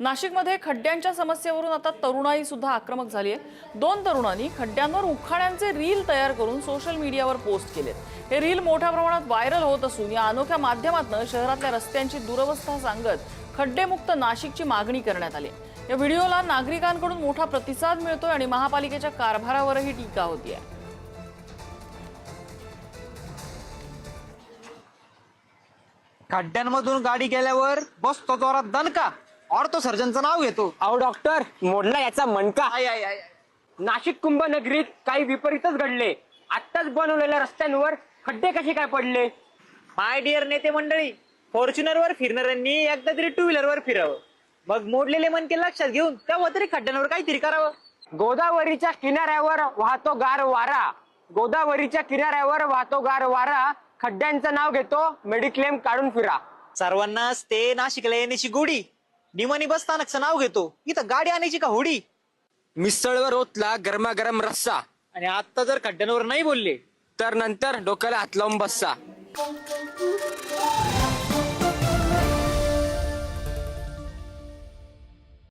नाशिकमध्ये खड्ड्यांच्या समस्येवरून आता तरुणाई सुद्धा आक्रमक झाली आहे। 2 तरुणांनी खड्ड्यांवर उखाड्यांचे रील तयार करून सोशल मीडियावर पोस्ट केलेत। हे रील मोठ्या प्रमाणात व्हायरल होत असून या अनोख्या माध्यमातून शहरातल्या रस्त्यांची दुरवस्था सांगत खड्डेमुक्त नाशिकची मागणी करण्यात आली। या व्हिडिओला नागरिकांकडून मोठा प्रतिसाद मिळतोय आणि महापालिकेच्या कारभारावरही टीका होतीये। खड्ड्यांमधून गाडी गेल्यावर बसतो जोरात दणका, ऑर्थो सर्जनचं नाव घेतो। अहो डॉक्टर, मोडला याचा मणका। नाशिक कुंभनगरीत काही विपरीतच घडले। आत्ताच बनवलेल्या रस्त्यांवर खड्डे कसे काय पडले? माय डिअर नेते मंडळी, फॉर्च्युनरवर फिरणाऱ्यांनी एकदा तरी टू व्हीलरवर फिरावं, मग मोडलेले मनके लक्षात घेऊन तेव्हा तरी खड्ड्यांवर काहीतरी करावं। गोदावरीच्या किनाऱ्यावर वाहतो गार वारा, गोदावरीच्या किनाऱ्यावर वाहतो गार वारा, खड्ड्यांचं नाव घेतो मेडिक्लेम काढून फिरा। सर्वांनाच ते नाशिकला येण्याची गोडी, निमानी बसस्थानकचं नाव घेतो, इथं गाडी आणायची का होडी। मिसळवर ओतला गरमागरम रस्सा, आणि आता जर खड्ड्यांवर नाही बोलले तर नंतर डोक्याला हात लावून बस्सा।